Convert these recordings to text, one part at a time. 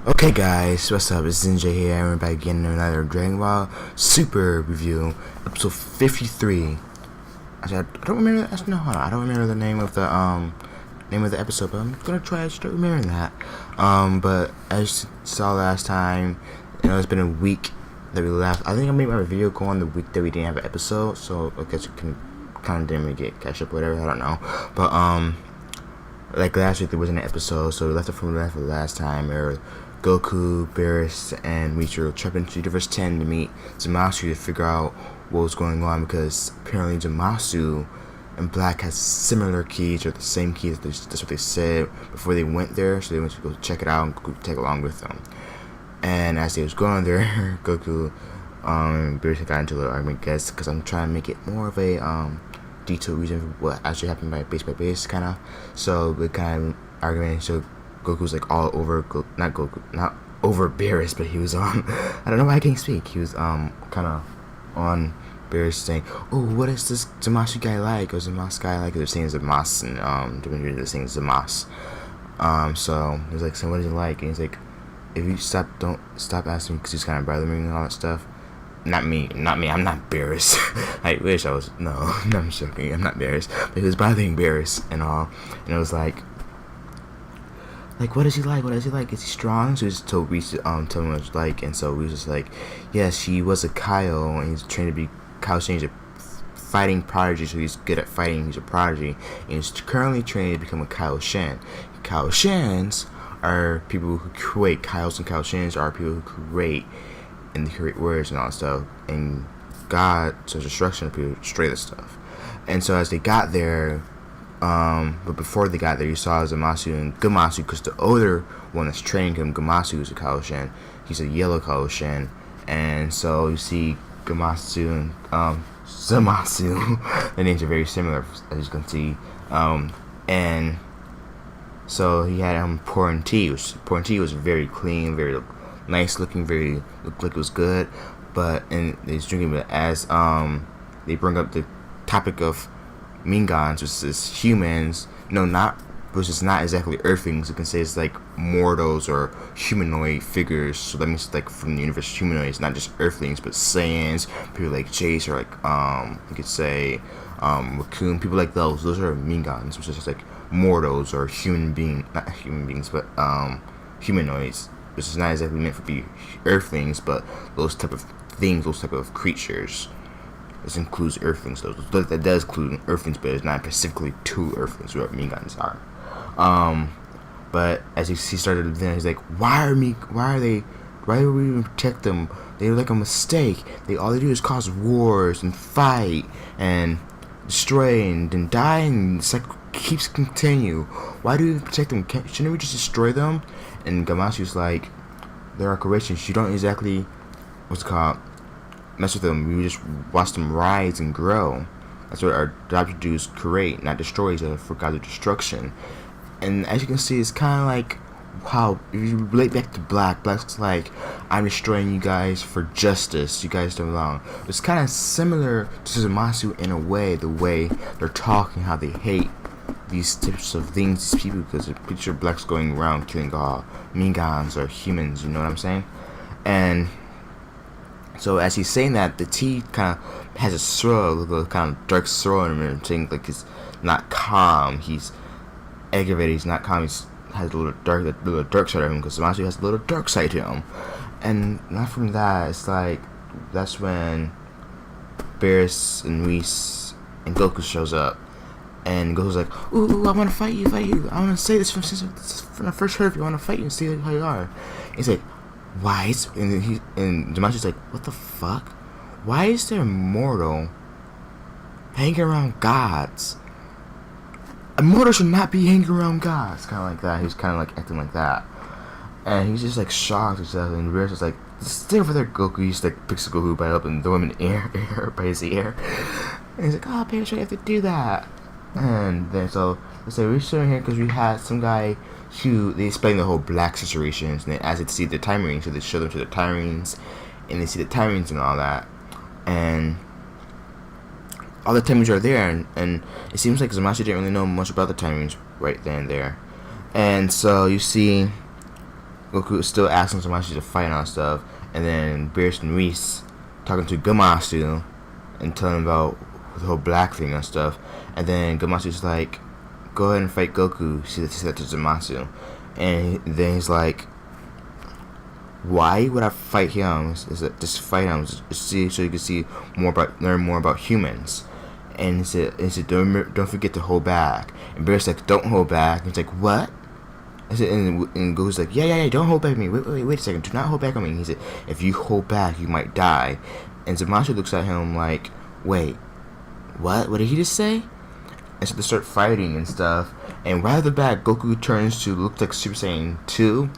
Okay guys, what's up? It's Zinja here, and we're back again in another Dragon Ball Super review, episode 53. Actually, I don't remember. Actually, no, hold on. I don't remember the name of the episode, but I'm gonna try to start remembering that. But as you saw last time, it's been a week that we left. I think I made my video go on the week that we didn't have an episode, so I guess you can kind of didn't really get catch up, or whatever. I don't know, but like last week there wasn't an episode, so we left it from the last time. Goku, Beerus, and Michiru trapped into Universe 10 to meet Zamasu to figure out what was going on, because apparently Zamasu and Black has similar keys, or the same keys. That's what they said before they went there, so they went to go check it out and Goku take along with them. And as they was going there, Goku and Beerus got into a little argument, I guess, because I'm trying to make it more of a detailed reason for what actually happened by base, kind of. So we kind of argument, so Goku's like all over, not over Beerus, but he was on, I don't know why I can't speak. He was kind of on Beerus saying, "Oh, what is this Zamasu guy like? Or Zamasu guy like?" They're saying Zamas, and they're saying Zamas. So he was like, "So what is it like?" And he's like, "If you don't stop asking," because he's kind of bothering me and all that stuff. Not me, I'm not Beerus. I wish I was. No, I'm joking. I'm not Beerus, but he was bothering Beerus and all, and it was like, what is he like? What is he like? Is he strong? So he just told Reese tell him what it's like, and so we was just like, yes, he was a Kyle, and he's trained to be Kyle Shan's a fighting prodigy, so he's good at fighting. He's a prodigy, and he's currently trained to become a Kyle Shan. Kyle Shans are people who create. Kyles and Kyle Shans are people who create, and they create words and all that stuff. And God, so destruction, people destroy this stuff. And so as they got there, but before they got there, you saw Zamasu and Gamasu, because the older one that's training him, Gamasu, is a Kaoshin. He's a yellow Kaoshin. And so you see Gamasu and Zamasu. The names are very similar, as you can see. And so he had pouring tea. Pouring tea was very clean, very nice looking, looked like it was good. And he's drinking it as they bring up the topic of Mingans, which is humans, which is not exactly Earthlings. You can say it's like mortals or humanoid figures. So that means like from the universe, humanoids, not just Earthlings, but Saiyans, people like Jace, or like you could say Raccoon, people like those. Those are Mingans, which is just like mortals or not human beings, but humanoids, which is not exactly meant for be Earthlings, but those type of things, those type of creatures. This includes Earthlings, though. That does include Earthlings, but it's not specifically to Earthlings, what Mingans are. But as he started, then he's like, why do we even protect them? They're like a mistake. All they do is cause wars and fight and destroy and then die, and the cycle keeps continue. Why do we protect them? Shouldn't we just destroy them? And Gamasu's like, there are creations. You don't exactly, mess with them. We just watch them rise and grow. That's what our job to do, is create, not destroy each other for God's destruction. And as you can see, it's kind of like how, if you relate back to Black's like, I'm destroying you guys for justice. You guys don't belong. It's kind of similar to Zamasu in a way, the way they're talking, how they hate these types of things, these people, because I'm pretty sure Black's going around killing all Mingans or humans. You know what I'm saying? And so as he's saying that, the tea kind of has a swirl, a little kind of dark swirl in him, and saying like he's not calm, he's aggravated, he's not calm, he has a little dark side of him, because Zamasu has a little dark side to him. And not from that, it's like, that's when Beerus and Whis and Goku shows up, and Goku's like, ooh, I want to fight you, I want to say this from the first heard of you, I want to fight you and see how you are. And he's like, why is, and Zamasu's like, what the fuck? Why is there a mortal hanging around gods? A mortal should not be hanging around gods. Kind of like that. He's kind of like acting like that, and he's just like shocked and stuff. And Beerus is like, stay over there, Goku. He just like picks Goku by up and throw him in the air by his ear. And he's like, oh, Beerus, you have to do that. And then so let's say we're sitting here because we had some guy who, they explain the whole Black situations, and then as they see the time rings, so they show them to the time rings, and they see the time rings and all that, and all the time rings are there, and it seems like Zamasu didn't really know much about the time rings right then and there. And so you see Goku is still asking Zamasu to fight on stuff, and then Beerus and Whis talking to Zamasu and telling him about the whole black thing and stuff. And then Gamasu's like, go ahead and fight Goku. She said to Zamasu. And then he's like, why would I fight him? Is it just fight him, see, so you can see more about, learn more about humans. And he said, don't forget to hold back. And Beerus like, don't hold back. And he's like, what? I said, and Goku's like, yeah, don't hold back on me. Wait a second, do not hold back on me. And he said, if you hold back, you might die. And Zamasu looks at him like, wait, what? What did he just say? And so they start fighting and stuff. And right off the bat, Goku turns to look like Super Saiyan 2.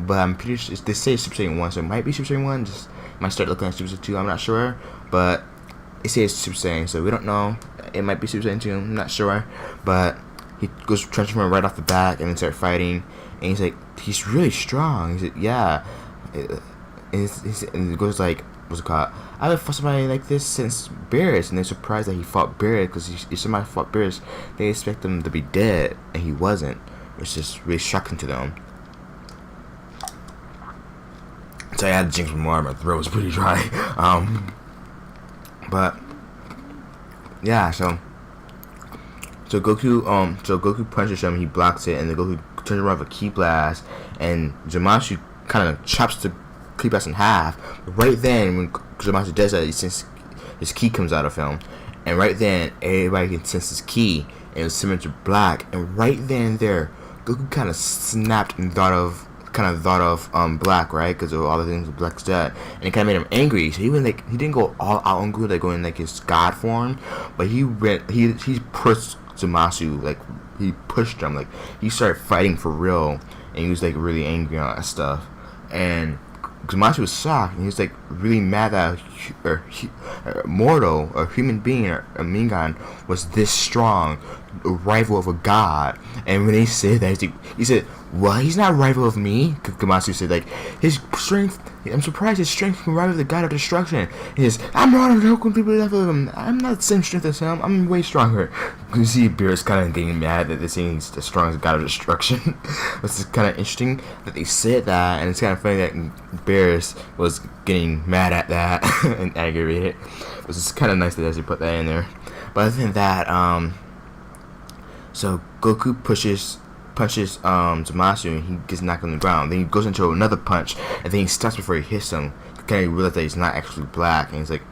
But I'm pretty sure they say Super Saiyan 1, so it might be Super Saiyan 1. Just might start looking like Super Saiyan 2. I'm not sure. But it says Super Saiyan, so we don't know. It might be Super Saiyan 2. I'm not sure. But he goes transforming right off the bat and then start fighting. And he's like, he's really strong. He said, yeah. And it goes like, what's it called? I haven't fought somebody like this since Beerus, and they're surprised that he fought Beerus, because if somebody fought Beerus, they expect him to be dead, and he wasn't, which is really shocking to them. So I had to drink some more. My throat was pretty dry. But yeah, so Goku punches him, he blocks it, and then Goku turns around with a ki blast, and Zamasu kind of chops the ki blast in half. Right then, when Zamasu does that, he senses his ki comes out of him, and right then everybody can sense his ki, and it's similar to black. And right then and there, Goku kind of snapped and thought of black, right? Because of all the things Black's dead, and it kind of made him angry. So he didn't go all out on Goku, like going like his god form, but he pushed Zamasu, like he pushed him, like he started fighting for real, and he was like really angry on that stuff. And Zamasu was shocked, and he was like really mad that a mortal, a human being, or a Mingan was this strong, a rival of a god. And when they said that, he said, "What? He's not a rival of me." Zamasu said, like, his strength, I'm surprised his strength can rival the god of destruction. He says, I'm not a completely level of him. I'm not the same strength as him. I'm way stronger. You see Beerus kind of getting mad that they're saying he's the strongest god of destruction. Which is kind of interesting that they said that, and it's kind of funny that Beerus was getting mad at that and aggravated. Which is kind of nice that they put that in there. But other than that, so Goku punches Zamasu, and he gets knocked on the ground. Then he goes into another punch, and then he stops before he hits him. Kind of realize that he's not actually black, and he's like,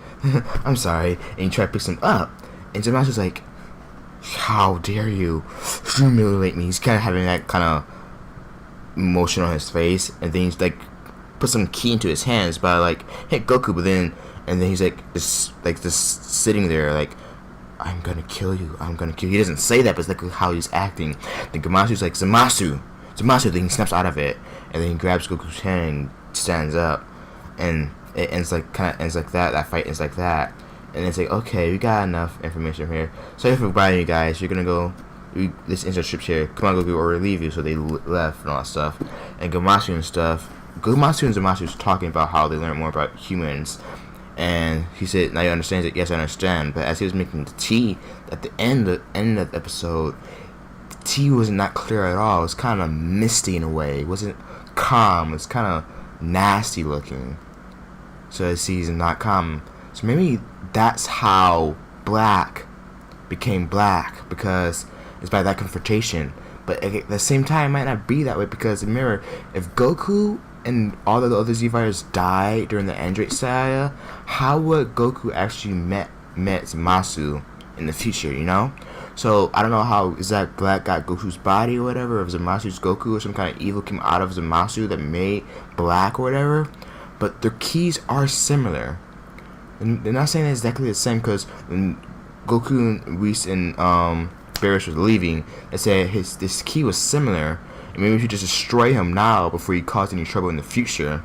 I'm sorry. And he tries to pick him up, and Zamasu's like, how dare you humiliate me? He's kind of having that kind of emotion on his face, and then he's like, put some ki into his hands by like, hey Goku, but then, and then he's like just sitting there like, I'm gonna kill you. He doesn't say that, but it's like how he's acting. Then Gamasu's like, Zamasu. Then he snaps out of it, and then he grabs Goku's hand and stands up, and it ends like that. That fight ends like that, and it's like, okay, we got enough information here. Sorry for bothering you guys. You're gonna go. This ends our trip here. Come on, Goku, or we'll leave you. So they left and all that stuff. And Gamasu's and Zamasu was talking about how they learned more about humans. And he said, now you understand it? Yes, I understand. But as he was making the tea, at the end of the episode, the tea was not clear at all. It was kind of misty in a way. It wasn't calm. It was kind of nasty looking. So the tea is not calm. So maybe that's how black became black, because it's by that confrontation. But at the same time, it might not be that way, because remember, if Goku and all of the other Z fighters die during the Android saga, how would Goku actually met Zamasu in the future, you know? So I don't know how is that black got Goku's body or whatever, if Zamasu's Goku or some kind of evil came out of Zamasu that made black or whatever. But their keys are similar. And they're not saying exactly the same, because when Goku and Whis and Beerus was leaving, they said this key was similar. And maybe we should just destroy him now before he causes any trouble in the future.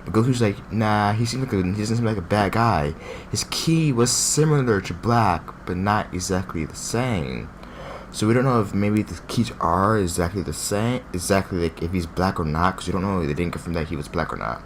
But Goku's like, nah, he doesn't seem like a bad guy. His ki was similar to black, but not exactly the same. So we don't know if maybe the keys are exactly the same, exactly like if he's black or not, because we don't know. They didn't confirm that he was black or not.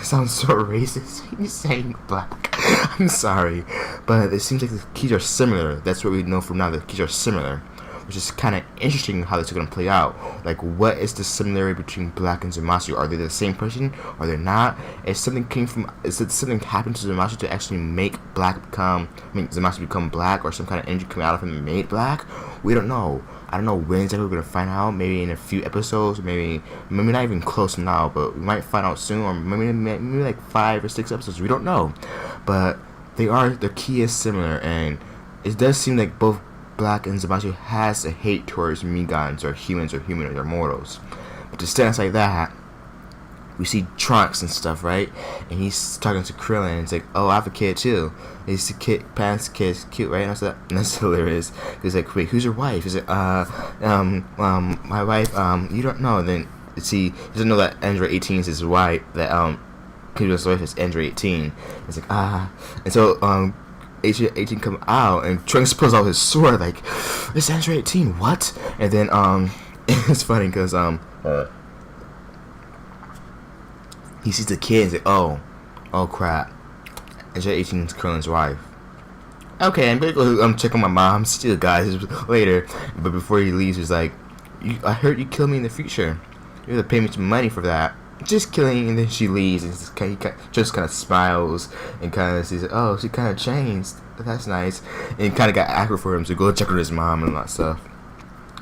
Sounds so racist. He's saying black. I'm sorry, but it seems like the keys are similar. That's what we know from now. The keys are similar. which is kind of interesting how this is going to play out. Like, what is the similarity between Black and Zamasu? Are they the same person? Are they not? Is something happened to Zamasu to actually make Zamasu become black, or some kind of energy coming out of him and made black? We don't know. I don't know when exactly we're gonna find out. Maybe in a few episodes, maybe not even close now, but we might find out soon, or maybe like 5 or 6 episodes. We don't know, but their key is similar, and it does seem like both Black and Zamasu has a hate towards Megans or humans or mortals. But to stand like that, we see Trunks and stuff, right? And he's talking to Krillin, and it's like, oh, I have a kid too. And he's the kid, Pan's kid's cute, right? And that's hilarious. He's like, wait, who's your wife? He's like, my wife, you don't know. And then he doesn't know that Android 18 is his wife. That his wife is Android 18. It's like, and so Android 18 come out, and Trunks pulls out his sword, like, it's Android 18, what? And then it's funny because he sees the kid and he's like, oh crap, Android 18 is Krillin's wife. Okay, I'm gonna go check on my mom, see you guys later. But before he leaves, he's like, I heard you kill me in the future. You have to pay me some money for that. Just kidding. And then she leaves, and he just kind of smiles and kind of says, oh, she kind of changed. That's nice. And kind of got awkward for him to go check on his mom and all that stuff.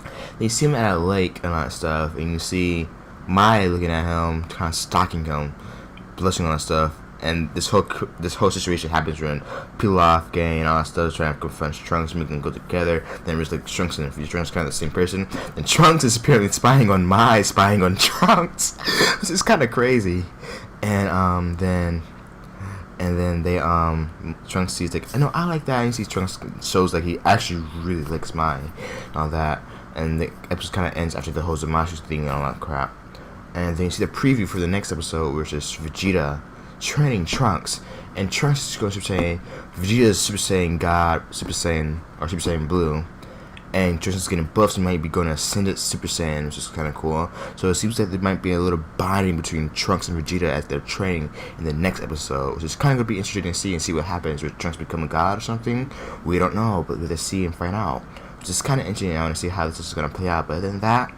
Then you see him at a lake and all that stuff, and you see Mai looking at him, kind of stalking him, blushing on that stuff. And this whole situation happens when Pilaf gang and all that stuff is trying to confront Trunks, making them go together. Then there's like Trunks and Trunks kind of the same person. And Trunks is apparently spying on Mai, spying on Trunks. This is kind of crazy. And then they Trunks sees like, no, I like that. And you see Trunks shows like he actually really likes Mai and all that. And the episode kind of ends after the whole Zamasu thing and all that crap. And then you see the preview for the next episode, which is Vegeta training Trunks, and Trunks is going Super Saiyan. Vegeta is Super Saiyan God, Super Saiyan, or Super Saiyan Blue, and Trunks is getting buffs and might be going to Ascended Super Saiyan, which is kind of cool. So it seems like there might be a little bonding between Trunks and Vegeta as they're training in the next episode, which is kind of going to be interesting to see what happens with Trunks become a god or something. We don't know, but we'll just see and find out, which is kind of interesting. I want to see how this is going to play out. But other than that,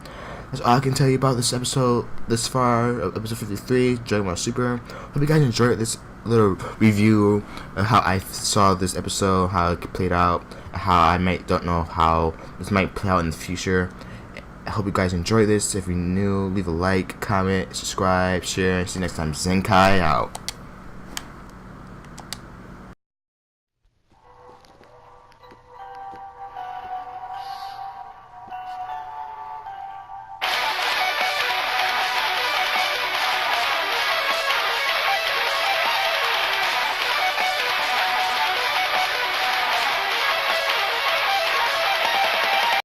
that's all I can tell you about this episode this far, episode 53, Dragon Ball Super. Hope you guys enjoyed this little review of how I saw this episode, how it played out, how I don't know how this might play out in the future. I hope you guys enjoy this. If you're new, leave a like, comment, subscribe, share, and see you next time. Zenkai out.